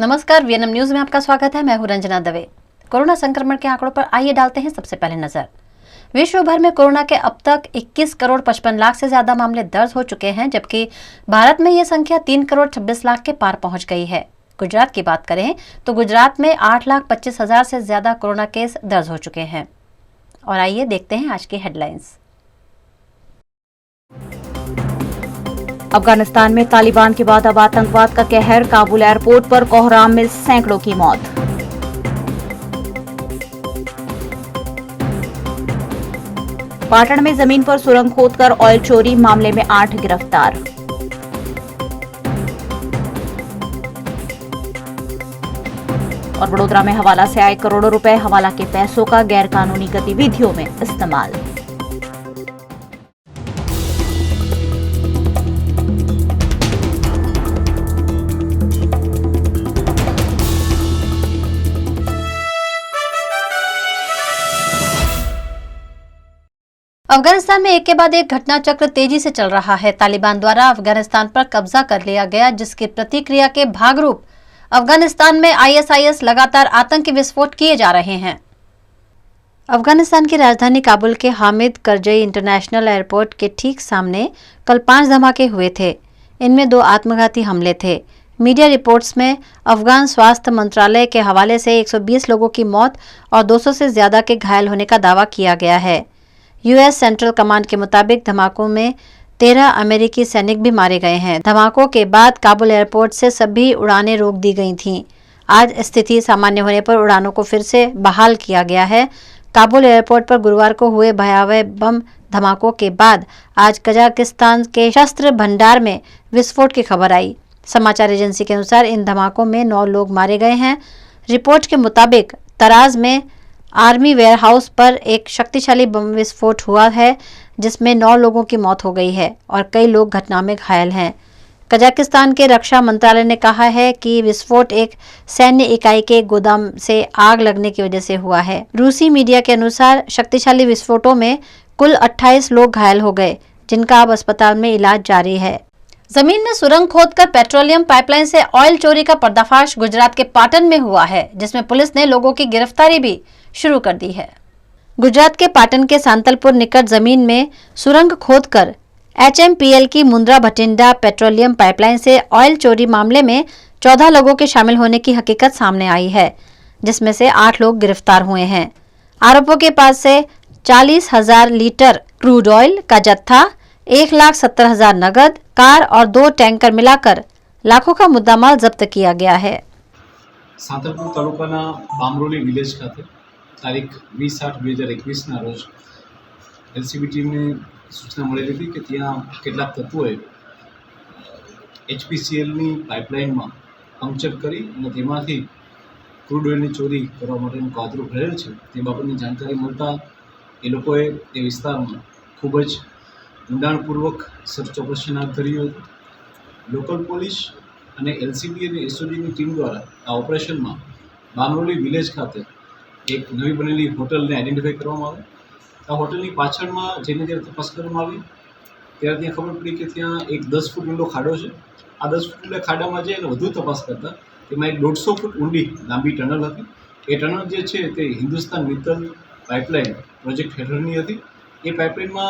नमस्कार, VNM news में आपका स्वागत है। मैं हूं रंजना दवे। कोरोना संक्रमण के आंकड़ों पर आइए डालते हैं सबसे पहले नजर। विश्व भर में कोरोना के अब तक 21 करोड़ 55 लाख से ज्यादा मामले दर्ज हो चुके हैं, जबकि भारत में यह संख्या 3 करोड़ 26 लाख के पार पहुंच गई है। गुजरात की बात करें तो गुजरात में 8,25,000 से ज्यादा कोरोना केस दर्ज हो चुके हैं। और आइए देखते हैं आज की हेडलाइंस। अफगानिस्तान में तालिबान के बाद अब आतंकवाद का कहर, काबुल एयरपोर्ट पर कोहराम में सैकड़ों की मौत। पाटण में जमीन पर सुरंग खोदकर ऑयल चोरी मामले में 8 गिरफ्तार। और वडोदरा में हवाला से आए करोड़ों रुपए हवाला के पैसों का गैरकानूनी गतिविधियों में इस्तेमाल। अफगानिस्तान में एक के बाद एक घटना चक्र तेजी से चल रहा है। तालिबान द्वारा अफगानिस्तान पर कब्जा कर लिया गया, जिसकी प्रतिक्रिया के भागरूप अफगानिस्तान में आईएसआईएस लगातार आतंकी विस्फोट किए जा रहे हैं। अफगानिस्तान की राजधानी काबुल के हामिद करजई इंटरनेशनल एयरपोर्ट के ठीक सामने कल 5 धमाके हुए थे। इनमें 2 आत्मघाती हमले थे। मीडिया रिपोर्ट्स में अफगान स्वास्थ्य मंत्रालय के हवाले से 120 लोगों की मौत और 200 से ज्यादा के घायल होने का दावा किया गया है। यूएस सेंट्रल कमांड के मुताबिक धमाकों में 13 अमेरिकी सैनिक भी मारे गए हैं। धमाकों के बाद काबुल एयरपोर्ट से सभी उड़ानें रोक दी गई थीं। आज स्थिति सामान्य होने पर उड़ानों को फिर से बहाल किया गया है। काबुल एयरपोर्ट पर गुरुवार को हुए भयावह बम धमाकों के बाद आज कजाकिस्तान के शस्त्र भंडार में विस्फोट की खबर आई। समाचार एजेंसी के अनुसार इन धमाकों में 9 लोग मारे गए हैं। रिपोर्ट के मुताबिक तराज में आर्मी वेयरहाउस पर एक शक्तिशाली बम विस्फोट हुआ है, जिसमें 9 लोगों की मौत हो गई है और कई लोग घटना में घायल हैं। कजाकिस्तान के रक्षा मंत्रालय ने कहा है कि विस्फोट एक सैन्य इकाई के गोदाम से आग लगने की वजह से हुआ है। रूसी मीडिया के अनुसार शक्तिशाली विस्फोटों में कुल 28 लोग घायल हो गए, जिनका अब अस्पताल में इलाज जारी है। जमीन में सुरंग खोदकर पेट्रोलियम पाइपलाइन से ऑयल चोरी का पर्दाफाश गुजरात के पाटन में हुआ है, जिसमें पुलिस ने लोगों की गिरफ्तारी भी शुरू कर दी है। गुजरात के पाटन के सांतलपुर निकट जमीन में सुरंग खोदकर एचएमपीएल की मुंद्रा भटिंडा पेट्रोलियम पाइपलाइन से ऑयल चोरी मामले में 14 लोगों के शामिल होने की हकीकत सामने आई है, जिसमें से 8 लोग गिरफ्तार हुए हैं। आरोपों के पास से 40,000 लीटर क्रूड ऑयल का जत्था, 1,70,000 नगद, कार और 2 टैंकर मिलाकर लाखों का मुद्दामाल जब्त किया गया है। सांतलपुर तालुकाना बामरोली विलेज खाते तारीख 20/8/2021 रोज एलसीबी टीमने सूचना મળેલી હતી કે ત્યાં કેટલાક તત્વોએ એચપીસીએલની પાઇપલાઇનમાં પંક્ચર કરી અને તેમાંથી ક્રૂડ ઓઇલની ચોરી કરવા માટેનું કાવતરું ઘડેલ છે તે બાબતની જાણકારી મળતા એ લોકોએ તે વિસ્તારમાં ખૂબ જ ઊંડાણપૂર્વક સર્ચ ઓપરેશન હાથ ધર્યું હતું। લોકલ પોલીસ અને એલસીબી અને એસઓજીની ટીમ દ્વારા આ ઓપરેશનમાં બામરોલી વિલેજ ખાતે એક નવી બનેલી હોટલને આઈડેન્ટિફાઈ કરવામાં આવી। આ હોટલની પાછળમાં જેને જ્યારે તપાસ કરવામાં આવી ત્યારે ત્યાં ખબર પડી કે ત્યાં એક 10 ફૂટ ઊંડો ખાડો છે। આ 10 ફૂટ ઊંડા ખાડામાં જે વધુ તપાસ કરતા તેમાં એક 150 ફૂટ ઊંડી લાંબી ટનલ હતી। એ ટનલ જે છે તે હિન્દુસ્તાન મિત્તલ પાઇપલાઇન પ્રોજેક્ટ હેઠળની હતી। એ પાઇપલાઇનમાં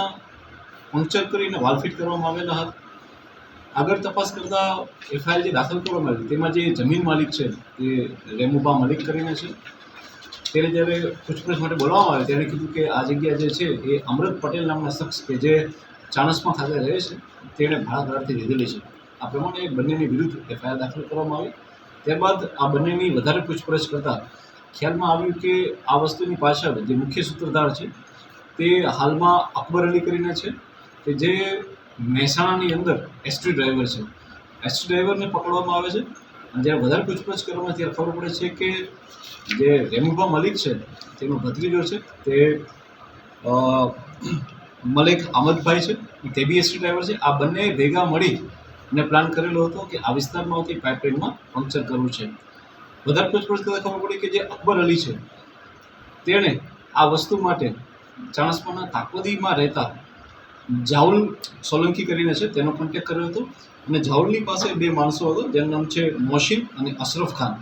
પંક્ચર કરીને વાલ ફિટ કરવામાં આવેલા હતા। આગળ તપાસ કરતા એફઆઈઆર જે દાખલ કરવામાં આવી તેમાં જે જમીન માલિક છે તે રેમુબા મલિક કરીને છે। ત્યારે જ્યારે પૂછપરછ માટે બોલાવવામાં આવે ત્યારે કીધું કે આ જગ્યા જે છે એ અમૃત પટેલ નામના શખ્સ કે જે ચાણસ્મા ખાતે રહે છે તેણે ભાડાથી લીધેલી છે। આ પ્રમાણે બંનેની વિરુદ્ધ એફઆઈઆર દાખલ કરવામાં આવી। ત્યારબાદ આ બંનેની વધારે પૂછપરછ કરતાં ખ્યાલમાં આવ્યું કે આ વસ્તુની પાછળ જે મુખ્ય સૂત્રધાર છે તે હાલમાં અકબર અલી કરીને છે કે જે મહેસાણાની અંદર એસટી ડ્રાઈવર છે। એસટી ડ્રાઈવરને પકડવામાં આવે છે અને જ્યારે વધારે પૂછપરછ કરવામાં ત્યારે ખબર પડે છે કે જે રેમુબા મલિક છે તેનો ભત્રીજો છે તે મલિક અહમદભાઈ છે, તે બી એસટી ડ્રાઈવર છે। આ બંને ભેગા મળી અને પ્લાન કરેલો હતો કે આ વિસ્તારમાં આવતી પાઇપલાઇનમાં પંક્ચર કરવું છે। વધારે પૂછપરછ કરતાં ખબર પડી કે જે અકબર અલી છે તેણે આ વસ્તુ માટે ચાણસ્માના તાકવદીમાં રહેતા જાઉલ સોલંકી કરીને છે તેનો કોન્ટેક્ટ કર્યો હતો અને જાઉલની પાસે બે માણસો હતો જેનું નામ છે મોશિન અને અશરફ ખાન.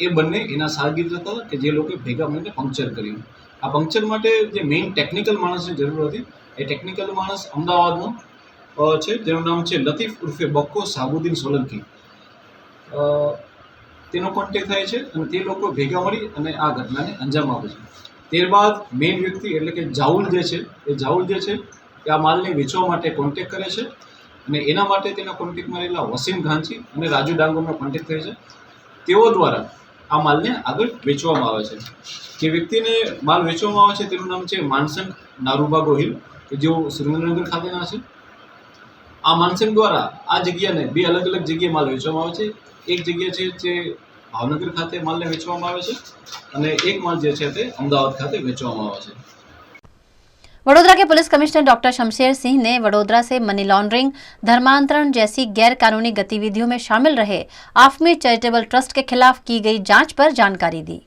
એ બંને એના શાગીર્દ હતા કે જે લોકોએ ભેગા મળીને પંક્ચર કર્યું. આ પંક્ચર માટે જે મેઇન ટેકનિકલ માણસની જરૂર હતી એ ટેકનિકલ માણસ અમદાવાદનો છે જેનું નામ છે લતીફ ઉર્ફે બક્કો સાબુદ્દીન સોલંકી. તેનો કોન્ટેક્ટ થાય છે અને તે લોકો ભેગા મળી અને આ ઘટનાને અંજામ આપે છે. ત્યારબાદ મેઇન વ્યક્તિ એટલે કે જાઉલ જે છે એ આ માલને વેચવા માટે કોન્ટેક્ટ કરે છે અને એના માટે તેના કોન્ટેક્ટમાં રહેલા વસીમ ઘાંચી અને રાજુ ડાંગરનો કોન્ટેક્ટ થાય છે. તેઓ દ્વારા આ માલને આગળ વેચવામાં આવે છે. જે વ્યક્તિને માલ વેચવામાં આવે છે તેનું નામ છે માનસંગ નારૂબા ગોહિલ કે જેઓ સુરેન્દ્રનગર ખાતેના છે. આ માનસંગ દ્વારા આ જગ્યાને બે અલગ અલગ જગ્યાએ માલ વેચવામાં આવે છે. એક જગ્યા છે જે ભાવનગર ખાતે માલને વેચવામાં આવે છે અને એક માલ જે છે તે અમદાવાદ ખાતે વેચવામાં આવે છે. वडोदरा के police commissioner doctor Shamsher Singh ने वडोदरा से मनी लॉन्ड्रिंग, धर्मांतरण जैसी गैर कानूनी गतिविधियों में शामिल रहे आफमी चैरिटेबल ट्रस्ट के खिलाफ की गई जांच पर जानकारी दी.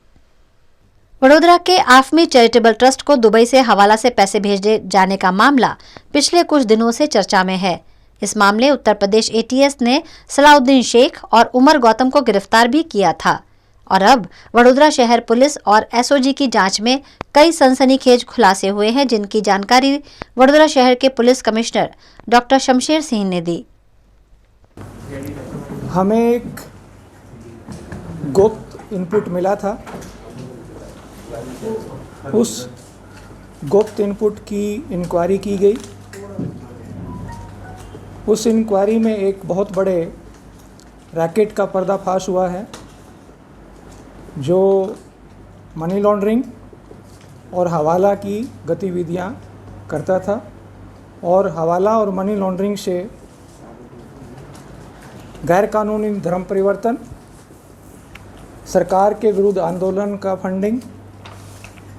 वडोदरा के आफमी चैरिटेबल ट्रस्ट को दुबई से हवाला से पैसे भेजे जाने का मामला पिछले कुछ दिनों से चर्चा में है. इस मामले उत्तर प्रदेश एटीएस ने सलाउद्दीन शेख और उमर गौतम को गिरफ्तार भी किया था और अब वडोदरा शहर पुलिस और एसओजी की जांच में कई सनसनीखेज खुलासे हुए हैं, जिनकी जानकारी वडोदरा शहर के police commissioner doctor Shamsher Singh ने दी. हमें एक गुप्त इनपुट मिला था. उस गुप्त इनपुट की इंक्वायरी की गई. उस इंक्वायरी में एक बहुत बड़े रैकेट का पर्दाफाश हुआ है जो मनी लॉन्ड्रिंग और हवाला की गतिविधियां करता था और हवाला और मनी लॉन्ड्रिंग से गैरकानूनी धर्म परिवर्तन, सरकार के विरुद्ध आंदोलन का फंडिंग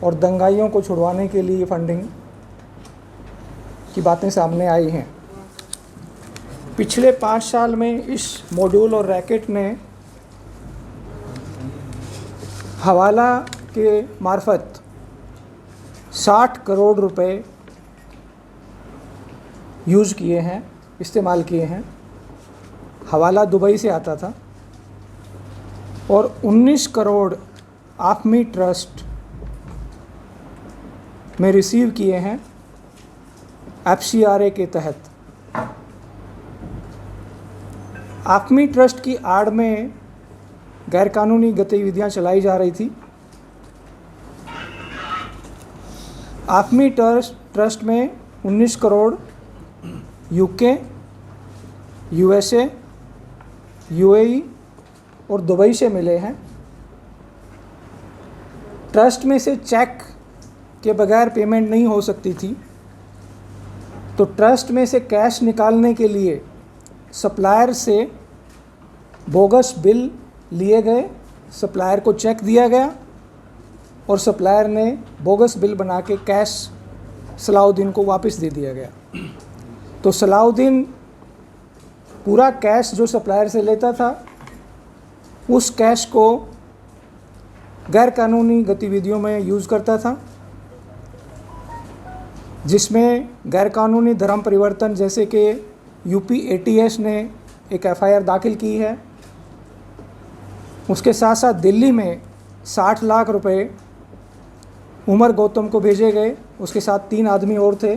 और दंगाइयों को छुड़वाने के लिए फंडिंग की बातें सामने आई हैं. पिछले 5 साल में इस मॉड्यूल और रैकेट ने हवाला के मार्फत 60 करोड़ रुपए यूज़ किए हैं, इस्तेमाल किए हैं. हवाला दुबई से आता था और 19 करोड़ आफमी ट्रस्ट में रिसीव किए हैं एफसीआरए के तहत. आफमी ट्रस्ट की आड़ में गैरकानूनी गतिविधियां चलाई जा रही थी. आफमी ट्रस्ट में 19 करोड़ यूके, यूएसए, यूएई और दुबई से मिले हैं. ट्रस्ट में से चेक के बगैर पेमेंट नहीं हो सकती थी, तो ट्रस्ट में से कैश निकालने के लिए सप्लायर से बोगस बिल लिए गए. सप्लायर को चेक दिया गया और सप्लायर ने बोगस बिल बना के कैश सलाउद्दीन को वापस दे दिया गया. तो सलाउद्दीन पूरा कैश जो सप्लायर से लेता था उस कैश को गैरकानूनी गतिविधियों में यूज़ करता था, जिसमें गैरकानूनी धर्म परिवर्तन जैसे कि यूपी एटीएस ने एक एफआईआर दाखिल की है. उसके साथ साथ दिल्ली में 60 लाख रुपए उमर गौतम को भेजे गए. उसके साथ 3 आदमी और थे.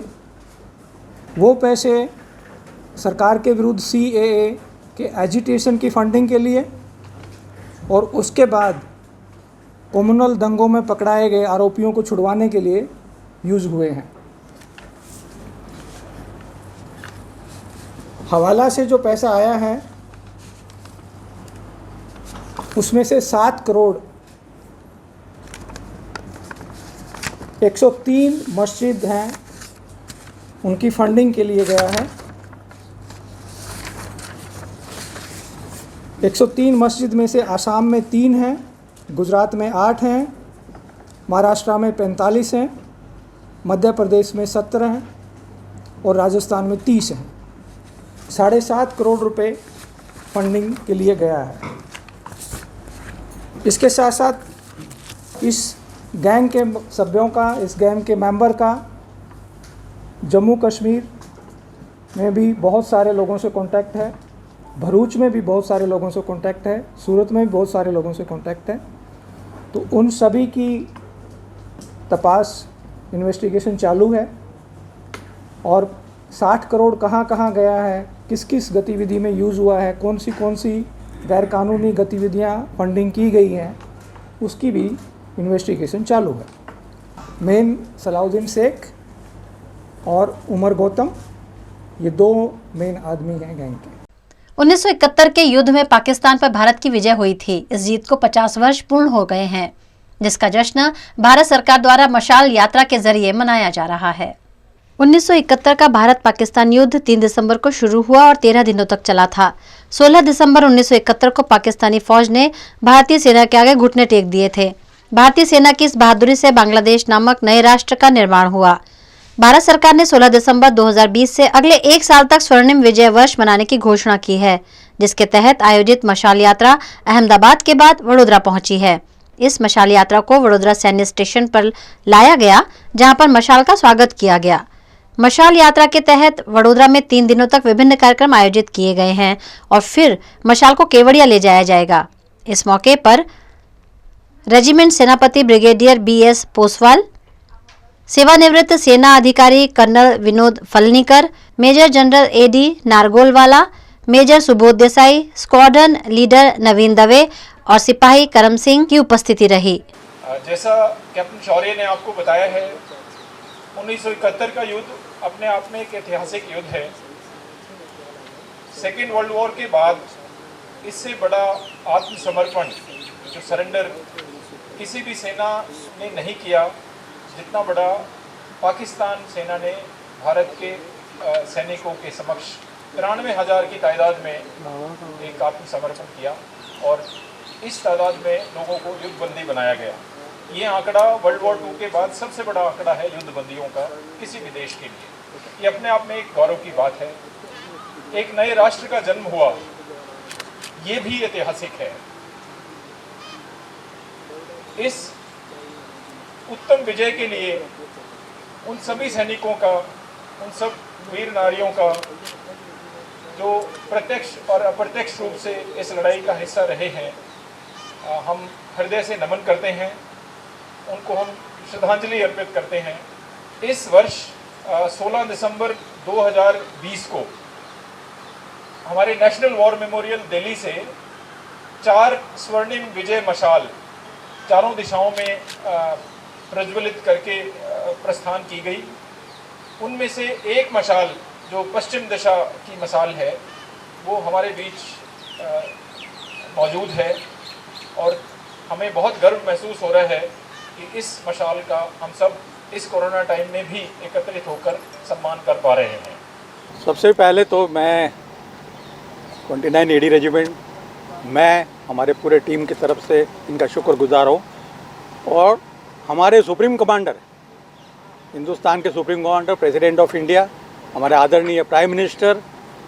वो पैसे सरकार के विरुद्ध सीएए के एजिटेशन की फंडिंग के लिए और उसके बाद कम्युनल दंगों में पकड़ाए गए आरोपियों को छुड़वाने के लिए यूज़ हुए हैं. हवाला से जो पैसा आया है उसमें से 7 करोड़ 103 मस्जिद हैं उनकी फंडिंग के लिए गया है. 103 मस्जिद में से आसाम में 3 हैं, गुजरात में 8 हैं, महाराष्ट्र में 45 हैं, मध्य प्रदेश में 17 हैं और राजस्थान में 30 हैं. 7.5 करोड़ रुपए फंडिंग के लिए गया है. इसके साथ साथ इस गैंग के सभ्यों का, इस गैंग के मेंबर का जम्मू कश्मीर में भी बहुत सारे लोगों से कांटेक्ट है, भरूच में भी बहुत सारे लोगों से कांटेक्ट है, सूरत में भी बहुत सारे लोगों से कांटेक्ट है। तो उन सभी की तपास इन्वेस्टिगेशन चालू है और 60 करोड़ कहाँ कहाँ गया है, किस किस गतिविधि में यूज़ हुआ है, कौन सी गैरकानूनी गतिविधियाँ फंडिंग की गई हैं, उसकी भी इन्वेस्टिगेशन चालू है। मेन सलाउद्दीन शेख और उमर गौतम, ये 2 मेन आदमी हैं गैंग के। 1971 के युद्ध में पाकिस्तान पर भारत की विजय हुई थी। इस जीत को 50 वर्ष पूर्ण हो गए हैं, जिसका जश्न भारत सरकार द्वारा मशाल यात्रा के जरिए मनाया जा रहा है। 1971 का भारत पाकिस्तान युद्ध 3 दिसंबर को शुरू हुआ और 13 दिनों तक चला था। 16 दिसंबर 1971 को पाकिस्तानी फौज ने भारतीय सेना के आगे घुटने टेक दिए थे। भारतीय सेना की इस बहादुरी से बांग्लादेश नामक नए राष्ट्र का निर्माण हुआ। भारत सरकार ने 16 दिसंबर 2020 से अगले 1 साल तक स्वर्णिम विजय वर्ष मनाने की घोषणा की है, जिसके तहत आयोजित मशाल यात्रा अहमदाबाद के बाद वडोदरा पहुंची है। इस मशाल यात्रा को वडोदरा सैन्य स्टेशन पर लाया गया, जहां पर मशाल का स्वागत किया गया। मशाल यात्रा के तहत वडोदरा में 3 दिनों तक विभिन्न कार्यक्रम आयोजित किए गए हैं और फिर मशाल को केवड़िया ले जाया जाएगा। इस मौके पर रेजिमेंट सेनापति ब्रिगेडियर BS पोसवाल, सेवानिवृत्त सेना अधिकारी colonel Vinod Phalnikar, major general AD Nargolwala, major Subodh Desai, squadron leader Naveen Dave और सिपाही करम सिंह की उपस्थिति रही। जैसा कैप्टन शौर्य ने आपको बताया है, 1971 का युद्ध अपने आप में एक ऐतिहासिक युद्ध है। सेकेंड वर्ल्ड वॉर के बाद इससे बड़ा आत्मसमर्पण, जो सरेंडर किसी भी सेना ने नहीं किया, जितना बड़ा पाकिस्तान सेना ने भारत के सैनिकों के समक्ष 93,000 की तादाद में एक आत्मसमर्पण किया और इस तादाद में लोगों को युद्धबंदी बनाया गया। ये आंकड़ा वर्ल्ड वॉर 2 के बाद सबसे बड़ा आंकड़ा है युद्धबंदियों का किसी भी देश के लिए। ये अपने आप में एक गौरव की बात है। एक नए राष्ट्र का जन्म हुआ, ये भी ऐतिहासिक है। इस उत्तम विजय के लिए उन सभी सैनिकों का, उन सब वीर नारियों का जो प्रत्यक्ष और अप्रत्यक्ष रूप से इस लड़ाई का हिस्सा रहे हैं, हम हृदय से नमन करते हैं, उनको हम श्रद्धांजलि अर्पित करते हैं। इस वर्ष 16 दिसंबर 2020 को हमारे नेशनल वॉर मेमोरियल दिल्ली से 4 स्वर्णिम विजय मशाल चारों दिशाओं में प्रज्वलित करके प्रस्थान की गई। उनमें से एक मशाल जो पश्चिम दिशा की मशाल है, वो हमारे बीच मौजूद है और हमें बहुत गर्व महसूस हो रहा है कि इस मशाल का हम सब इस कोरोना टाइम में भी एकत्रित होकर सम्मान कर पा रहे हैं। सबसे पहले तो मैं 29 AD रेजिमेंट, मैं हमारे पूरे टीम की तरफ से इनका शुक्रगुजार हूँ और हमारे सुप्रीम कमांडर, हिंदुस्तान के supreme commander, president of India, हमारे आदरणीय प्राइम मिनिस्टर,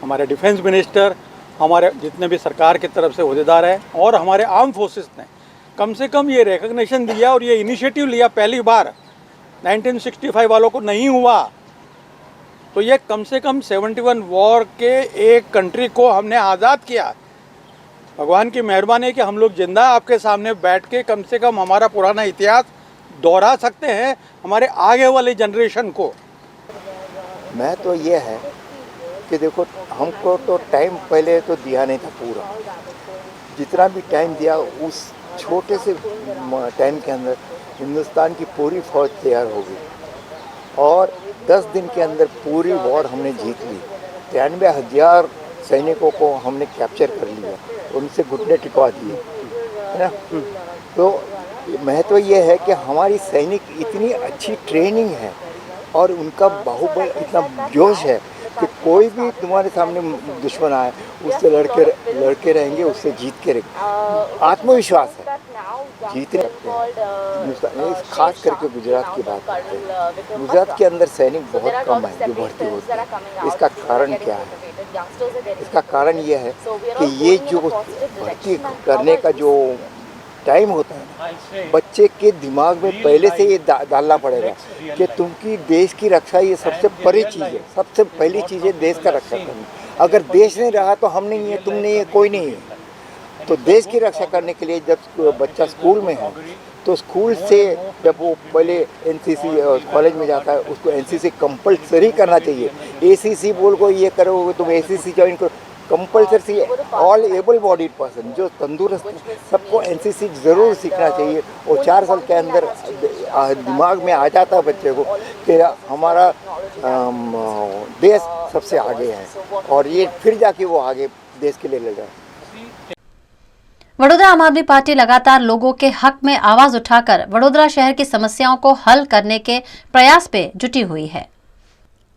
हमारे डिफेंस मिनिस्टर, हमारे जितने भी सरकार की तरफ से अहदेदार हैं और हमारे आर्म फोर्सेस ने कम से कम ये रिकग्निशन दिया और ये इनिशिएटिव लिया। पहली बार 1965 वालों को नहीं हुआ, तो ये कम से कम 71 वॉर के एक कंट्री को हमने आज़ाद किया। भगवान की मेहरबानी है कि हम लोग जिंदा आपके सामने बैठ के कम से कम हमारा पुराना इतिहास दोहरा सकते हैं हमारे आगे वाली जनरेशन को। मैं तो ये है कि देखो, हमको तो टाइम पहले तो दिया नहीं था पूरा, जितना भी टाइम दिया उस छोटे से टाइम के अंदर हिंदुस्तान की पूरी फौज तैयार हो गई और 10 दिन के अंदर पूरी वॉर हमने जीत ली। 93,000 सैनिकों को हमने कैप्चर कर लिया, उनसे घुटने टिकवा दिए, है ना। तो महत्व ये है कि हमारी सैनिक इतनी अच्छी ट्रेनिंग है और उनका बाहुबल इतना जोश है कि कोई भी तुम्हारे सामने दुश्मन आए उससे लड़के रहेंगे, उससे जीत के रहेंगे। आत्मविश्वास है, जीतने खास करके गुजरात की बात करते हैं। गुजरात के अंदर सैनिक बहुत कम है जो भर्ती होते हैं। इसका कारण क्या है? इसका कारण ये है कि ये जो भर्ती करने का जो टाइम होता है ना, बच्चे के दिमाग में पहले से ये डालना पड़ेगा कि तुमकी देश की रक्षा ये सबसे बड़ी चीज़ है, सबसे पहली चीज़ है देश का रक्षा करनी। अगर देश नहीं रहा तो हम नहीं है, तुम नहीं है, कोई नहीं है। तो देश की रक्षा करने के लिए जब बच्चा स्कूल में है तो स्कूल से जब वो पहले एनसीसी कॉलेज में जाता है उसको एनसीसी कंपलसरी करना चाहिए। एसीसी बोल को ये करो तुम एसीसी ज्वाइन करो, compulsory all able bodied person जो तंदुरुस्त सबको एनसीसी ज़रूर सीखना चाहिए। और 4 साल के अंदर दिमाग में आ जाता है बच्चे को कि हमारा देश सबसे आगे है और ये फिर जाके वो आगे देश के लिए ले जाए। वडोदरा आम आदमी पार्टी लगातार लोगों के हक में आवाज उठाकर वडोदरा शहर की समस्याओं को हल करने के प्रयास पे जुटी हुई है।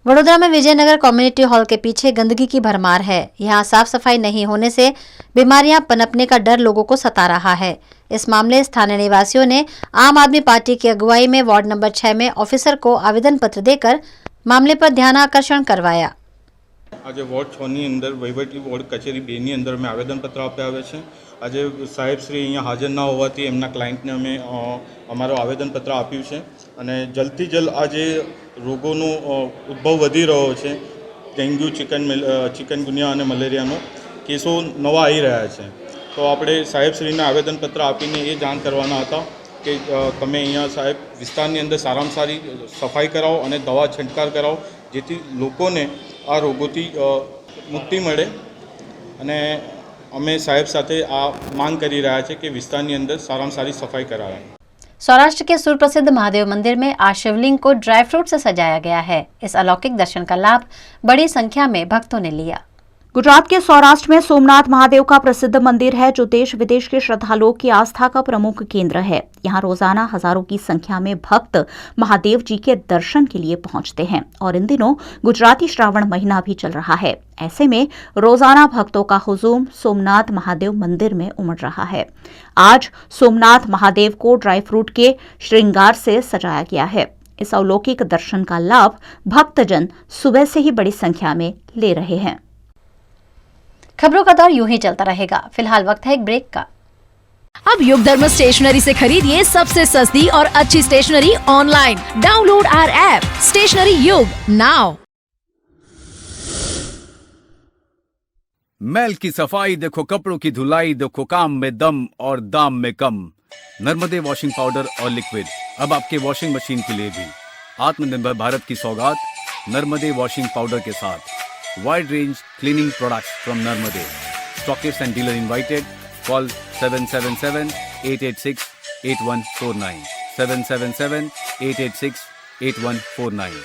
वडोदरा में विजयनगर कम्युनिटी हॉल के पीछे गंदगी की भरमार है। यहाँ साफ सफाई नहीं होने से बीमारियां पनपने का डर लोगों को सता रहा है। इस मामले स्थानीय निवासियों ने आम आदमी पार्टी की अगुवाई में वार्ड नंबर 6 में ऑफिसर को आवेदन पत्र देकर मामले पर ध्यानाकर्षण करवाया। आज वोर्ड 6 ની અંદર વહીવટી વોર્ડ કચેરી 2 ની અંદર મેં આવેદનપત્ર આપ્યા આવે છે। આજે સાહેબ શ્રી અહીંયા હાજર ના હોવાથી એમના ક્લાયન્ટને અમે અમારું આવેદનપત્ર આપ્યું છે અને જલ્દથી જલ્દ આ જે રોગોનો ઉદ્ભવ વધી રહ્યો છે, ડેન્ગ્યુ, ચિકનગુનિયા અને મલેરિયાનો કેસો નવા આવી રહ્યા છે, તો આપણે સાહેબ શ્રીને આવેદનપત્ર આપીને એ જાણ કરવાના હતા કે તમે અહીંયા સાહેબ વિસ્તારની અંદર સારામાં સારી સફાઈ કરાવો અને દવા છંટકાવ કરાવો જેથી લોકોને આ રોગોથી મુક્તિ મળે। અને અમે સાહેબ સાથે આ માંગ કરી રહ્યા છે કે વિસ્તારની અંદર સારામાં સારી સફાઈ કરાવે। सौराष्ट्र के सुप्रसिद्ध महादेव मंदिर में आज शिवलिंग को ड्राई फ्रूट से सजाया गया है। इस अलौकिक दर्शन का लाभ बड़ी संख्या में भक्तों ने लिया। गुजरात के सौराष्ट्र में सोमनाथ महादेव का प्रसिद्ध मंदिर है जो देश विदेश के श्रद्धालुओं की आस्था का प्रमुख केंद्र है। यहाँ रोजाना हजारों की संख्या में भक्त महादेव जी के दर्शन के लिए पहुंचते हैं और इन दिनों गुजराती श्रावण महीना भी चल रहा है। ऐसे में रोजाना भक्तों का हुजूम सोमनाथ महादेव मंदिर में उमड़ रहा है। आज सोमनाथ महादेव को ड्राई फ्रूट के श्रृंगार से सजाया गया है। इस अलौकिक दर्शन का लाभ भक्तजन सुबह से ही बड़ी संख्या में ले रहे हैं। खबरों का दौर यूं ही चलता रहेगा। फिलहाल वक्त है एक ब्रेक का। अब युग धर्म स्टेशनरी से खरीदिए सबसे सस्ती और अच्छी stationery online. Download our app stationery Yug now. मैल की सफाई देखो, कपड़ों की धुलाई देखो, काम में दम और दाम में कम। नर्मदे वॉशिंग पाउडर और लिक्विड अब आपके वॉशिंग मशीन के लिए भी। आत्मनिर्भर भारत की सौगात नर्मदे वॉशिंग पाउडर के साथ। Wide range cleaning products from Narmade. Stockists and dealer invited. Call 777-886-8149. 777-886-8149.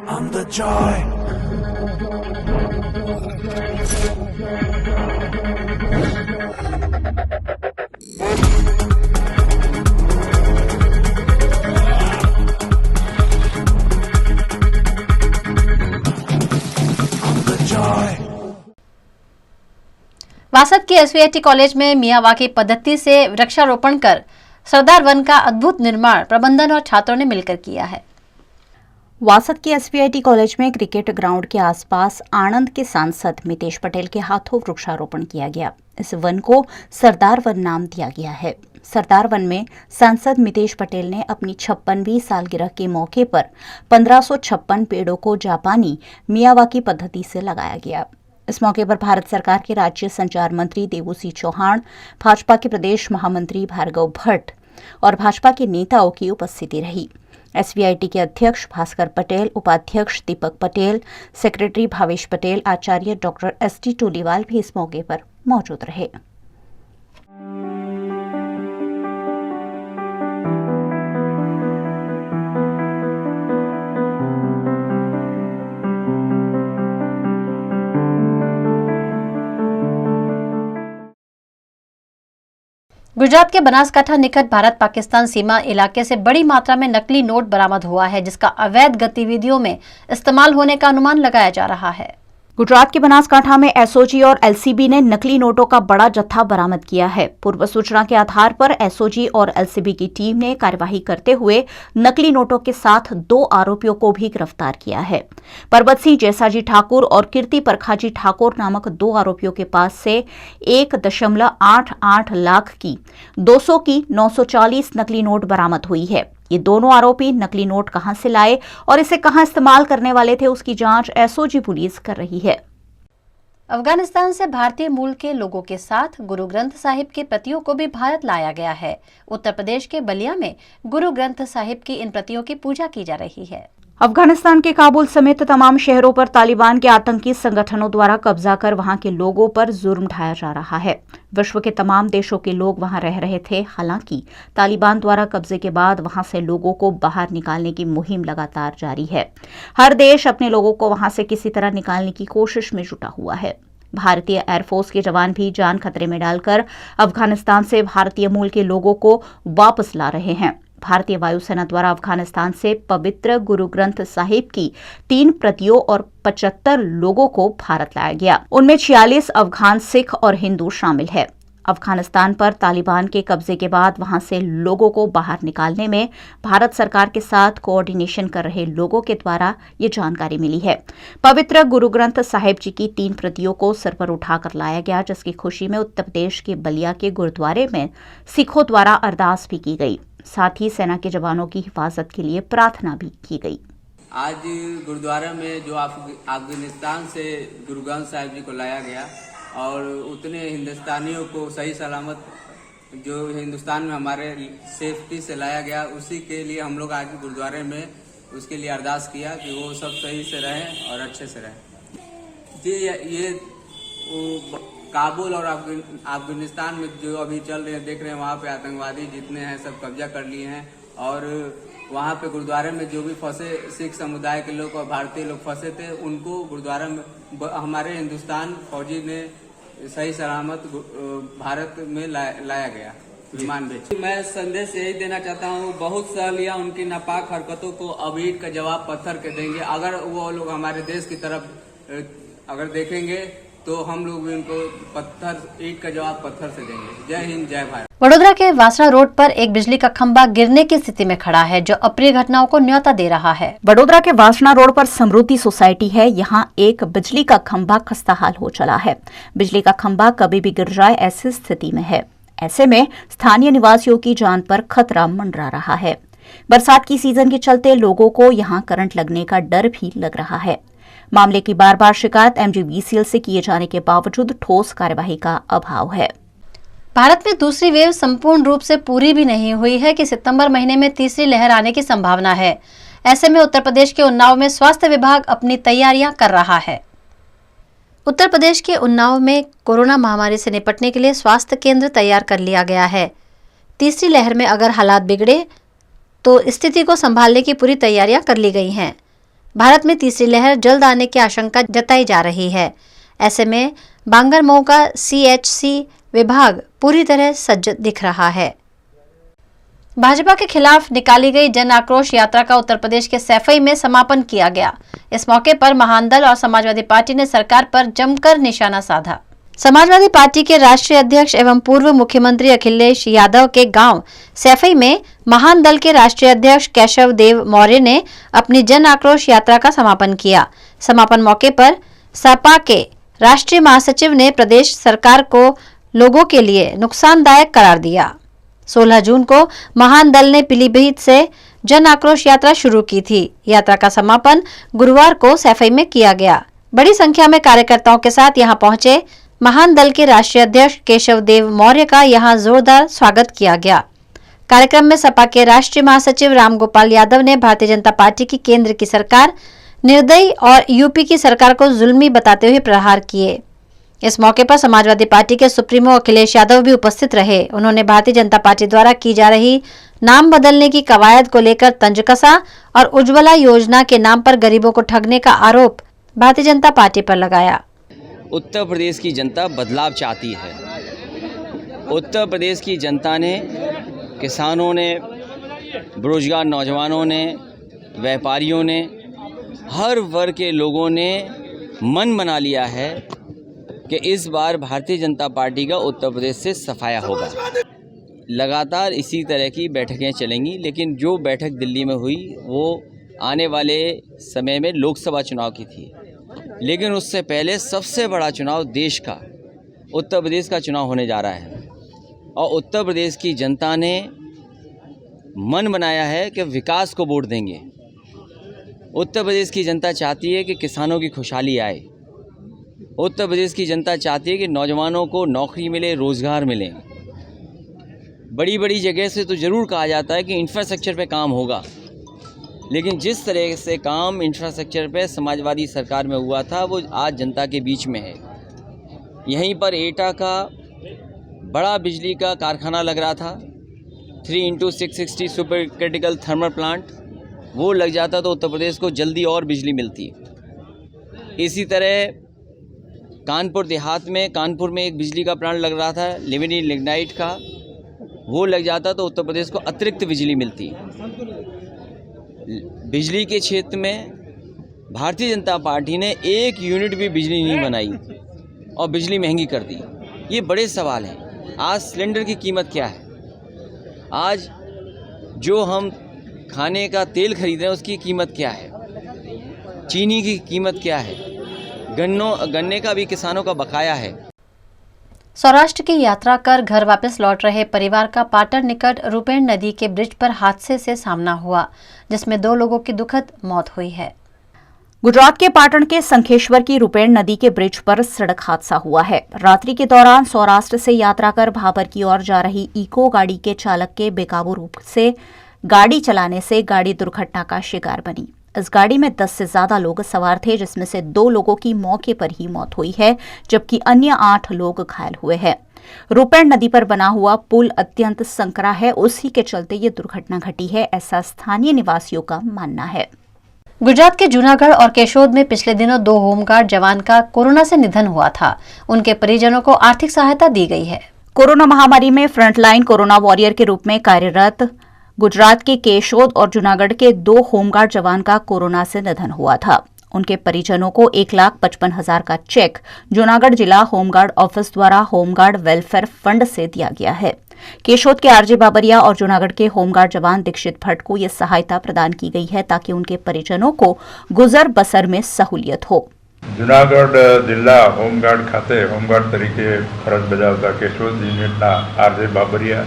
I'm the joy. Vasad के एसवीआईटी कॉलेज में मियावाकी पद्धति से वृक्षारोपण कर सरदार वन का अद्भुत निर्माण प्रबंधन और छात्रों ने मिलकर किया है। वासद के एसवीआईटी कॉलेज में क्रिकेट ग्राउंड के आसपास आणंद के सांसद मितेश पटेल के हाथों वृक्षारोपण किया गया। इस वन को सरदार वन नाम दिया गया है। सरदार वन में सांसद मितेश पटेल ने अपनी 56वीं सालगिरह के मौके पर 1556 पेड़ों को जापानी मियावाकी पद्धति से लगाया गया। इस मौके पर भारत सरकार के राज्य संचार मंत्री देवूसी चौहान, भाजपा के प्रदेश महामंत्री भार्गव भट्ट और भाजपा के नेताओं की उपस्थिति रही। एसवीआईटी के अध्यक्ष भास्कर पटेल, उपाध्यक्ष दीपक पटेल, सेक्रेटरी भावेश पटेल, आचार्य डॉक्टर एसटी टोलीवाल भी इस मौके पर मौजूद रहे। गुजरात के बनासकांठा निकट भारत पाकिस्तान सीमा इलाके से बड़ी मात्रा में नकली नोट बरामद हुआ है, जिसका अवैध गतिविधियों में इस्तेमाल होने का अनुमान लगाया जा रहा है। गुजरात के बनासकांठा में एसओजी और एलसीबी ने नकली नोटों का बड़ा जत्था बरामद किया है। पूर्व सूचना के आधार पर एसओजी और एलसीबी की टीम ने कार्यवाही करते हुए नकली नोटों के साथ 2 आरोपियों को भी गिरफ्तार किया है। परबत सिंह जैसाजी ठाकुर और कीर्ति परखाजी ठाकुर नामक 2 आरोपियों के पास से 1.88 लाख की 200 की 940 नकली नोट बरामद हुई है। ये दोनों आरोपी नकली नोट कहां से लाए और इसे कहां इस्तेमाल करने वाले थे, उसकी जांच एसओजी पुलिस कर रही है। अफगानिस्तान से भारतीय मूल के लोगों के साथ गुरु ग्रंथ साहिब की प्रतियों को भी भारत लाया गया है। उत्तर प्रदेश के बलिया में गुरु ग्रंथ साहिब की इन प्रतियों की पूजा की जा रही है। अफगानिस्तान के काबुल समेत तमाम शहरों पर तालिबान के आतंकी संगठनों द्वारा कब्जा कर वहां के लोगों पर जुर्म ढाया जा रहा है। विश्व के तमाम देशों के लोग वहां रह रहे थे। हालांकि तालिबान द्वारा कब्जे के बाद वहां से लोगों को बाहर निकालने की मुहिम लगातार जारी है। हर देश अपने लोगों को वहां से किसी तरह निकालने की कोशिश में जुटा हुआ है। भारतीय एयरफोर्स के जवान भी जान खतरे में डालकर अफगानिस्तान से भारतीय मूल के लोगों को वापस ला रहे हैं। भारतीय वायुसेना द्वारा अफगानिस्तान से पवित्र गुरु ग्रंथ साहिब की 3 प्रतियों और 75 लोगों को भारत लाया गया। उनमें 46 अफगान सिख और हिंदू शामिल है। अफगानिस्तान पर तालिबान के कब्जे के बाद वहां से लोगों को बाहर निकालने में भारत सरकार के साथ कोऑर्डिनेशन कर रहे लोगों के द्वारा ये जानकारी मिली है। पवित्र गुरु ग्रंथ साहिब जी की 3 प्रतियों को सर पर उठाकर लाया गया, जिसकी खुशी में उत्तर प्रदेश के बलिया के गुरुद्वारे में सिखों द्वारा अरदास भी की गई। साथ ही सेना के जवानों की हिफाजत के लिए प्रार्थना भी की गई। आज गुरुद्वारा में जो अफगानिस्तान से गुरु ग्रंथ साहिब जी को लाया गया और उतने हिंदुस्तानियों को सही सलामत जो हिंदुस्तान में हमारे सेफ्टी से लाया गया, उसी के लिए हम लोग आज गुरुद्वारे में उसके लिए अरदास किया कि वो सब सही से रहें और अच्छे से रहें। जी ये काबुल और अफगानिस्तान में जो अभी चल रहे हैं, देख रहे हैं वहाँ पे आतंकवादी जितने हैं सब कब्जा कर लिए हैं और वहाँ पे गुरुद्वारे में जो भी फंसे सिख समुदाय के लोग और भारतीय लोग फंसे थे, उनको गुरुद्वारा में हमारे हिंदुस्तान फौजी ने सही सलामत भारत में लाया गया विमान भेज। मैं संदेश यही देना चाहता हूँ, बहुत सह लिया उनकी नापाक हरकतों को, अब ईंट का जवाब पत्थर के देंगे। अगर वो लोग हमारे देश की तरफ अगर देखेंगे तो हम लोग भी उनको ईंट का जवाब पत्थर से देंगे। जय हिंद, जय भारत। वडोदरा के वासना रोड पर एक बिजली का खंभा गिरने की स्थिति में खड़ा है, जो अप्रिय घटनाओं को न्योता दे रहा है। वडोदरा के वासना रोड पर समृद्धि सोसाइटी है। यहाँ एक बिजली का खंभा खस्ताहाल हो चला है। बिजली का खंभा कभी भी गिर जाए ऐसी स्थिति में है। ऐसे में स्थानीय निवासियों की जान पर खतरा मंडरा रहा है। बरसात की सीजन के चलते लोगों को यहाँ करंट लगने का डर भी लग रहा है। मामले की बार बार शिकायत एमजीवीसीएल से किए जाने के बावजूद ठोस कार्यवाही का अभाव है। भारत में दूसरी वेव संपूर्ण रूप से पूरी भी नहीं हुई है कि सितंबर महीने में तीसरी लहर आने की संभावना है। ऐसे में उत्तर प्रदेश के उन्नाव में स्वास्थ्य विभाग अपनी तैयारियां कर रहा है। उत्तर प्रदेश के उन्नाव में कोरोना महामारी से निपटने के लिए स्वास्थ्य केंद्र तैयार कर लिया गया है। तीसरी लहर में अगर हालात बिगड़े तो स्थिति को संभालने की पूरी तैयारियां कर ली गई हैं। भारत में तीसरी लहर जल्द आने की आशंका जताई जा रही है। ऐसे में बांगरमऊ का सीएचसी विभाग पूरी तरह सज्ज दिख रहा है। भाजपा के खिलाफ निकाली गई जन आक्रोश यात्रा का उत्तर प्रदेश के सैफई में समापन किया गया। इस मौके पर महान दल और समाजवादी पार्टी ने सरकार पर जमकर निशाना साधा। समाजवादी पार्टी के राष्ट्रीय अध्यक्ष एवं पूर्व मुख्यमंत्री अखिलेश यादव के गांव सैफई में महान दल के राष्ट्रीय अध्यक्ष केशव देव मौर्य ने अपनी जन आक्रोश यात्रा का समापन किया। समापन मौके पर सपा के राष्ट्रीय महासचिव ने प्रदेश सरकार को लोगों के लिए नुकसानदायक करार दिया। 16 जून को महान दल ने पीलीभीत से जन आक्रोश यात्रा शुरू की थी। यात्रा का समापन गुरुवार को सैफई में किया गया। बड़ी संख्या में कार्यकर्ताओं के साथ यहां पहुंचे महान दल के राष्ट्रीय अध्यक्ष केशव देव मौर्य का यहां जोरदार स्वागत किया गया। कार्यक्रम में सपा के राष्ट्रीय महासचिव रामगोपाल यादव ने भारतीय जनता पार्टी की केंद्र की सरकार निर्दयी और यूपी की सरकार को जुल्मी बताते हुए प्रहार किए। इस मौके पर समाजवादी पार्टी के सुप्रीमो अखिलेश यादव भी उपस्थित रहे। उन्होंने भारतीय जनता पार्टी द्वारा की जा रही नाम बदलने की कवायद को लेकर तंज कसा और उज्ज्वला योजना के नाम पर गरीबों को ठगने का आरोप भारतीय जनता पार्टी पर लगाया। उत्तर प्रदेश की जनता बदलाव चाहती है। उत्तर प्रदेश की जनता ने, किसानों ने, बेरोजगार नौजवानों ने, व्यापारियों ने, हर वर्ग के लोगों ने मन बना लिया है कि इस बार भारतीय जनता पार्टी का उत्तर प्रदेश से सफाया होगा। लगातार इसी तरह की बैठकें चलेंगी, लेकिन जो बैठक दिल्ली में हुई वो आने वाले समय में लोकसभा चुनाव की थी, लेकिन उससे पहले सबसे बड़ा चुनाव देश का उत्तर प्रदेश का चुनाव होने जा रहा है। और उत्तर प्रदेश की जनता ने मन बनाया है कि विकास को वोट देंगे। उत्तर प्रदेश की जनता चाहती है कि किसानों की खुशहाली आए। उत्तर प्रदेश की जनता चाहती है कि नौजवानों को नौकरी मिले, रोज़गार मिले। बड़ी बड़ी जगह से तो ज़रूर कहा जाता है कि इंफ्रास्ट्रक्चर पे काम होगा, लेकिन जिस तरह से काम इंफ्रास्ट्रक्चर पे समाजवादी सरकार में हुआ था वो आज जनता के बीच में है। यहीं पर एटा का बड़ा बिजली का कारखाना लग रहा था, 3x660 super critical thermal plant, वो लग जाता तो उत्तर प्रदेश को जल्दी और बिजली मिलती। इसी तरह कानपुर देहात में, कानपुर में एक बिजली का प्लांट लग रहा था लिविनी लिग्नाइट का, वो लग जाता तो उत्तर प्रदेश को अतिरिक्त बिजली मिलती। बिजली के क्षेत्र में भारतीय जनता पार्टी ने एक यूनिट भी बिजली नहीं बनाई और बिजली महंगी कर दी। ये बड़े सवाल हैं। आज सिलेंडर की कीमत क्या है? आज जो हम खाने का तेल खरीद रहे हैं उसकी कीमत क्या है? चीनी की कीमत क्या है? गन्ने का भी किसानों का बकाया है। सौराष्ट्र की यात्रा कर घर वापस लौट रहे परिवार का पाटन निकट रूपेण नदी के ब्रिज पर हादसे से सामना हुआ, जिसमें 2 लोगों की दुखद मौत हुई है। गुजरात के पाटन के संखेश्वर की रूपेण नदी के ब्रिज पर सड़क हादसा हुआ है। रात्रि के दौरान सौराष्ट्र से यात्रा कर भाबर की ओर जा रही इको गाड़ी के चालक के बेकाबू रूप से गाड़ी चलाने से गाड़ी दुर्घटना का शिकार बनी। इस गाड़ी में 10 से ज्यादा लोग सवार थे, जिसमें से 2 लोगों की मौके पर ही मौत हुई है, जबकि अन्य 8 लोग घायल हुए हैं। रूपेण नदी पर बना हुआ पुल अत्यंत संकरा है, उसी के चलते ये दुर्घटना घटी है, ऐसा स्थानीय निवासियों का मानना है। गुजरात के जूनागढ़ और केशोद में पिछले दिनों 2 होमगार्ड जवान का कोरोना से निधन हुआ था। उनके परिजनों को आर्थिक सहायता दी गई है। कोरोना महामारी में फ्रंटलाइन कोरोना वॉरियर के रूप में कार्यरत गुजरात के केशोद और जूनागढ़ के 2 होमगार्ड जवान का कोरोना से निधन हुआ था। उनके परिजनों को 1,55,000 का चेक जूनागढ़ जिला होमगार्ड ऑफिस द्वारा होमगार्ड वेलफेयर फंड से दिया गया है। केशोद के आरजे बाबरिया और जूनागढ़ के होमगार्ड जवान दीक्षित भट्ट को यह सहायता प्रदान की गई है ताकि उनके परिजनों को गुजर बसर में सहूलियत हो। जूनागढ़ जिला होमगार्ड खाते होमगार्ड तरीके फरज बजावता केशोद यूनिटना आरजे बाबरिया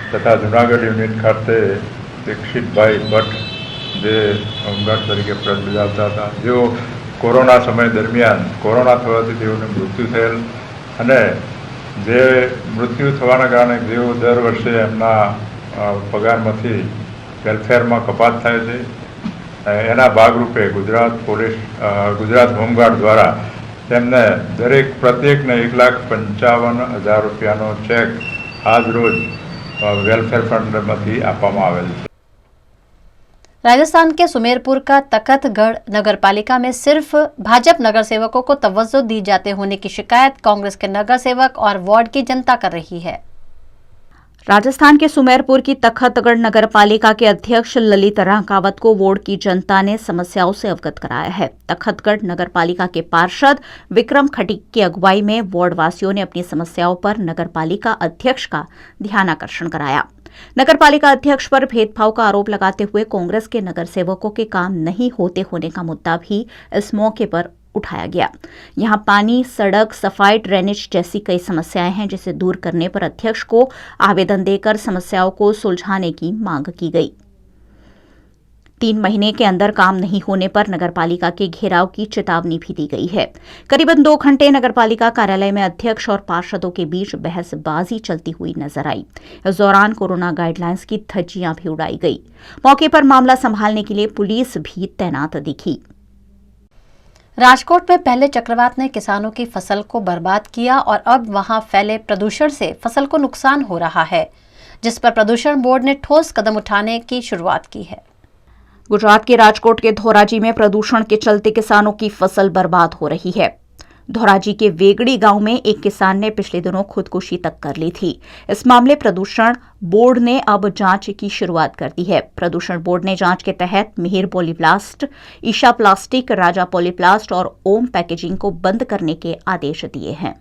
तथा जूनागढ़ यूनिट खाते दीक्षितभाई भट्ट जे होमगार्ड तरीके फरज बजावता था, जो कोरोना समय दरमियान कोरोना थवाथी तेओने मृत्यु थયેલ અને જે મૃત્યુ થવાના કારણે જેઓ દર વર્ષે એમના પગારમાંથી વેલફેરમાં કપાત થાય છે, એના ભાગરૂપે ગુજરાત હોમગાર્ડ દ્વારા તેમને પ્રત્યેકને 1,55,000 રૂપિયાનો ચેક આજ રોજ વેલફેર ફંડમાંથી આપવામાં આવેલ છે। राजस्थान के सुमेरपुर का तखतगढ़ नगर पालिका में सिर्फ भाजपा नगर सेवकों को तवज्जो दी जाते होने की शिकायत कांग्रेस के नगर सेवक और वार्ड की जनता कर रही है। राजस्थान के सुमेरपुर की तखतगढ़ नगर पालिका के अध्यक्ष ललित रांकावत को वार्ड की जनता ने समस्याओं से अवगत कराया है। तखतगढ़ नगर पालिका के पार्षद विक्रम खटीक की अगुवाई में वार्ड वासियों ने अपनी समस्याओं पर नगर पालिका अध्यक्ष का ध्यानाकर्षण कराया। नगर पालिका अध्यक्ष पर भेदभाव का आरोप लगाते हुए कांग्रेस के नगर सेवकों के काम नहीं होते होने का मुद्दा भी इस मौके पर उठाया गया। यहां पानी, सड़क, सफाई, ड्रेनेज जैसी कई समस्याएं हैं, जिसे दूर करने पर अध्यक्ष को आवेदन देकर समस्याओं को सुलझाने की मांग की गई। 3 महीने के अंदर काम नहीं होने पर नगरपालिका के घेराव की चेतावनी भी दी गई है। करीबन 2 घंटे नगरपालिका कार्यालय में अध्यक्ष और पार्षदों के बीच बहसबाजी चलती हुई नजर आई। इस दौरान कोरोना गाइडलाइंस की धज्जियां भी उड़ाई गई। मौके पर मामला संभालने के लिए पुलिस भी तैनात दिखी। राजकोट में पहले चक्रवात ने किसानों की फसल को बर्बाद किया और अब वहां फैले प्रदूषण से फसल को नुकसान हो रहा है, जिस पर प्रदूषण बोर्ड ने ठोस कदम उठाने की शुरुआत की है। गुजरात के राजकोट के धोराजी में प्रदूषण के चलते किसानों की फसल बर्बाद हो रही है। धौराजी के वेगड़ी गांव में एक किसान ने पिछले दिनों खुदकुशी तक कर ली थी। इस मामले प्रदूषण बोर्ड ने अब जांच की शुरुआत कर दी है। प्रदूषण बोर्ड ने जांच के तहत मिहिर पॉलीप्लास्ट, ईशा प्लास्टिक, राजा पॉलीप्लास्ट और ओम पैकेजिंग को बंद करने के आदेश दिए हैं।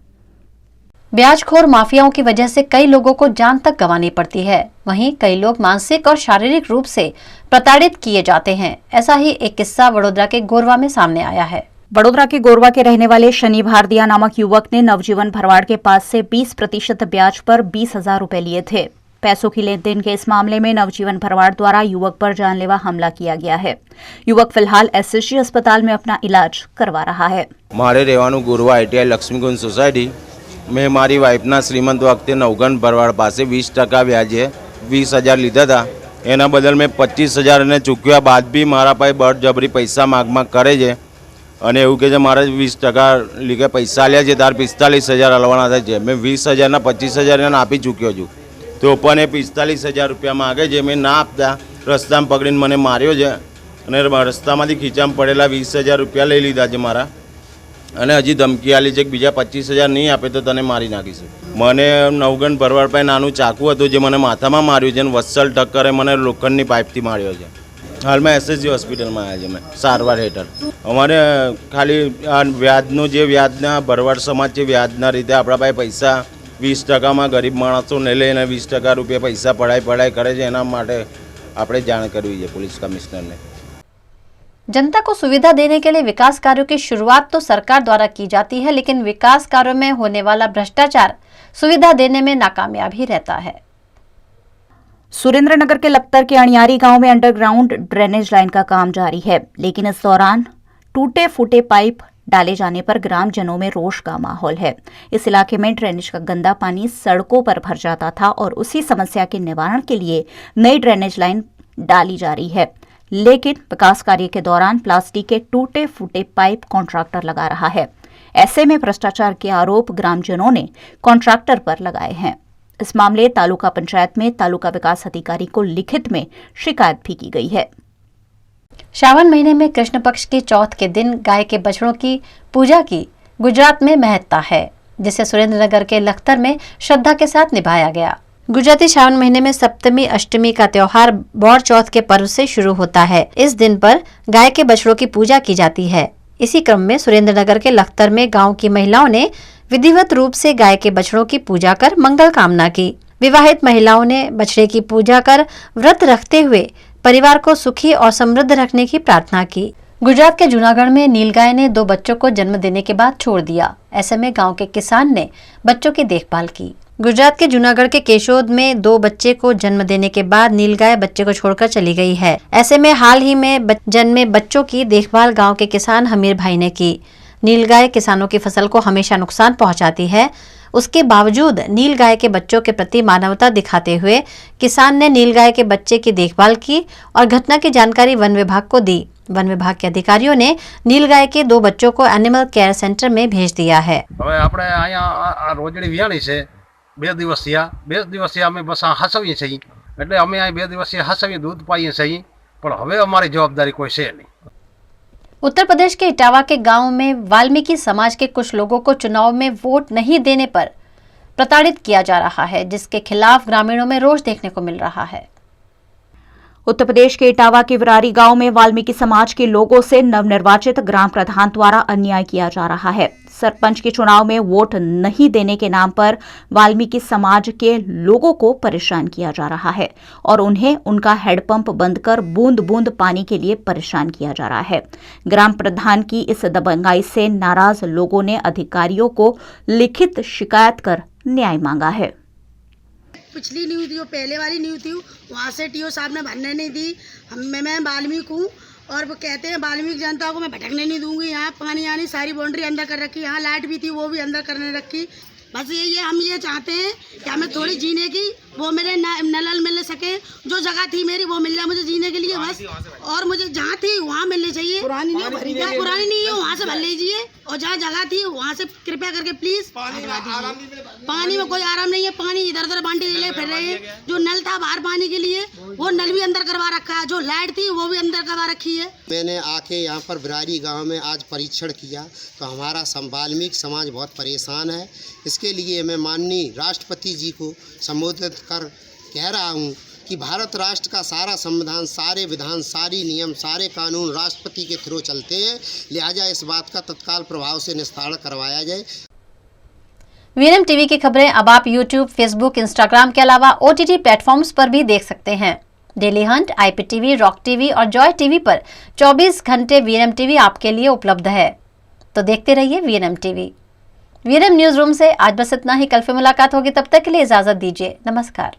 ब्याजखोर माफियाओं की वजह से कई लोगों को जान तक गंवानी पड़ती है। वहीं कई लोग मानसिक और शारीरिक रूप से प्रताड़ित किए जाते हैं। ऐसा ही एक किस्सा वडोदरा के गोरवा में सामने आया है। वडोदरा के गोरवा के रहने वाले शनि भारदिया नामक युवक ने नवजीवन भरवाड़ के पास से 20% ब्याज पर 20,000 रुपए लिए थे। पैसों की लेन देन के इस मामले में नवजीवन भरवाड़ द्वारा युवक पर जानलेवा हमला किया गया है। युवक फिलहाल SSG अस्पताल में अपना इलाज करवा रहा है। मारे રહેવાનું गोरवा ITI લક્ષ્મીકુંજ સોસાયટી। મેં મારી વાઇફના શ્રીમંત વખતે નવગણ ભરવાડ પાસે 20% વ્યાજે 20,000 લીધા હતા। એના બદલ મેં 25,000 એને ચૂકવ્યા બાદ બી મારા પાસે બળજબરી પૈસા માગ કરે છે અને એવું કહે છે મારે 20% લીધે પૈસા આલ્યા છે તાર 45,000 હલવાના થાય છે। મેં 20,000 ના 25,000 એને આપી ચૂક્યો છું। તો પણ એ 45,000 રૂપિયા માગે છે। મેં ના આપતા રસ્તામાં પકડીને મને માર્યો છે અને રસ્તામાંથી ખીચામાં પડેલા 20,000 રૂપિયા લઈ લીધા છે મારા અને હજી ધમકી આલી છે કે બીજા 25,000 નહીં આપે તો તને મારી નાખીશ। મને નવગણ ભરવાડ પાસે નાનું ચાકુ હતું જે મને માથામાં માર્યું છે અને વત્સલ ઠક્કરે મને લોખંડની પાઇપથી માર્યો છે। હાલમાં SSG હોસ્પિટલમાં આવ્યા છે મેં સારવાર હેઠળ। અમારે ખાલી આ વ્યાજનું જે વ્યાજના ભરવાડ સમાજ છે વ્યાજના રીતે આપણા પાસે પૈસા 20%માં ગરીબ માણસોને લઈને 20% રૂપિયા પૈસા પડાઈ કરે છે। એના માટે આપણે જાણ કરવી છે पुलिस कमिश्नर ने। जनता को सुविधा देने के लिए विकास कार्यों की शुरुआत तो सरकार द्वारा की जाती है, लेकिन विकास कार्यों में होने वाला भ्रष्टाचार सुविधा देने में नाकामयाब ही रहता है। सुरेंद्रनगर के लखतर के अणियारी गांव में अंडरग्राउंड ड्रेनेज लाइन का काम जारी है, लेकिन इस दौरान टूटे फूटे पाइप डाले जाने पर ग्रामजनों में रोष का माहौल है। इस इलाके में ड्रेनेज का गंदा पानी सड़कों पर भर जाता था और उसी समस्या के निवारण के लिए नई ड्रेनेज लाइन डाली जा रही है, लेकिन विकास कार्य के दौरान प्लास्टिक के टूटे फूटे पाइप कॉन्ट्रैक्टर लगा रहा है। ऐसे में भ्रष्टाचार के आरोप ग्रामजनों ने कॉन्ट्रैक्टर पर लगाए हैं। इस मामले तालुका पंचायत में तालुका विकास अधिकारी को लिखित में शिकायत भी की गई है। श्रावण महीने में कृष्ण पक्ष की चौथ के दिन गाय के बछड़ों की पूजा की गुजरात में महत्ता है, जिसे सुरेंद्रनगर के लखतर में श्रद्धा के साथ निभाया गया। गुजराती श्रावण महीने में सप्तमी अष्टमी का त्योहार बौर चौथ के पर्व से शुरू होता है। इस दिन पर गाय के बछड़ों की पूजा की जाती है। इसी क्रम में सुरेंद्रनगर के लखतर में गांव की महिलाओं ने विधिवत रूप से गाय के बछड़ों की पूजा कर मंगल कामना की। विवाहित महिलाओं ने बछड़े की पूजा कर व्रत रखते हुए परिवार को सुखी और समृद्ध रखने की प्रार्थना की। गुजरात के जूनागढ़ में नीलगाय ने 2 बच्चों को जन्म देने के बाद छोड़ दिया। ऐसे में गांव के किसान ने बच्चों की देखभाल की। गुजरात के जूनागढ़ के केशोद में 2 बच्चे को जन्म देने के बाद नीलगाय बच्चे को छोड़कर चली गई है। ऐसे में हाल ही में जन्मे बच्चों की देखभाल गांव के किसान हमीर भाई ने की। नीलगाय किसानों की फसल को हमेशा नुकसान पहुंचाती है। उसके बावजूद नीलगाय के बच्चों के प्रति मानवता दिखाते हुए किसान ने नीलगाय के बच्चे की देखभाल की और घटना की जानकारी वन विभाग को दी। वन विभाग के अधिकारियों ने नीलगाय के 2 बच्चों को एनिमल केयर सेंटर में भेज दिया है। હવે આપણે અહીંયા આ રોજડી વિયાણી છે 2 દિવસીય અમે બસ આ હસવીએ છીએ, એટલે અમે આ 2 દિવસીય હસવી दूध પાઈએ છીએ, પણ હવે અમારી જવાબદારી કોઈ છે નહીં। उत्तर प्रदेश के इटावा के गांव में वाल्मीकि समाज के कुछ लोगों को चुनाव में वोट नहीं देने पर प्रताड़ित किया जा रहा है, जिसके खिलाफ ग्रामीणों में रोष देखने को मिल रहा है। उत्तर प्रदेश के इटावा के विरारी गांव में वाल्मीकि समाज के लोगों से नवनिर्वाचित ग्राम प्रधान द्वारा अन्याय किया जा रहा है। सरपंच के चुनाव में वोट नहीं देने के नाम पर वाल्मीकि समाज के लोगों को परेशान किया जा रहा है और उन्हें उनका हैंडपंप बंद कर बूंद बूंद पानी के लिए परेशान किया जा रहा है। ग्राम प्रधान की इस दबंगाई से नाराज लोगों ने अधिकारियों को लिखित शिकायत कर न्याय मांगा है। पिछली न्यूज़ थी, पहले वाली न्यूज़ थी, वहाँ से टीओ साहब ने भरने नहीं दी। मैं वाल्मीकि हूँ और वो कहते हैं वाल्मीकि जनता को मैं भटकने नहीं दूंगी। यहाँ पानी आनी सारी बाउंड्री अंदर कर रखी, यहाँ लाइट भी थी वो भी अंदर करने रखी। बस ये हम ये चाहते हैं कि हमें थोड़ी जीने की वो मेरे नल मिल सके, जो जगह थी मेरी वो मिल जाए मुझे जीने के लिए बस। और मुझे जहाँ थी वहाँ मिलनी चाहिए, पुरानी नहीं है वहाँ से भर लीजिए, और जहाँ जगह थी वहाँ से कृपया करके प्लीज पानी में कोई आराम नहीं है। पानी इधर उधर बांटे ले फिर रहे हैं। जो नल था बाहर पानी के लिए वो नल भी अंदर करवा रखा है, जो लाइट थी वो भी अंदर करवा रखी है। मैंने आके यहाँ पर बिरारी गांव में आज परीक्षण किया तो हमारा वाल्मीकि समाज बहुत परेशान है। इसके लिए मैं माननीय राष्ट्रपति जी को संबोधित कर कह रहा हूँ कि भारत राष्ट्र का सारा संविधान, सारे विधान, सारी नियम, सारे कानून राष्ट्रपति के थ्रू चलते हैं, लिहाजा इस बात का तत्काल प्रभाव से निस्तारण करवाया जाए। वीएनएम टीवी की खबरें अब आप यूट्यूब, फेसबुक, इंस्टाग्राम के अलावा ओटीटी प्लेटफॉर्म्स पर भी देख सकते हैं। Daily Hunt, IPTV, rock TV और जॉय टीवी पर 24 घंटे वीएनएम टीवी आपके लिए उपलब्ध है। तो देखते रहिए VNM TV. VNM news room से आज बस इतना ही। कल फिर मुलाकात होगी, तब तक के लिए इजाजत दीजिए। नमस्कार।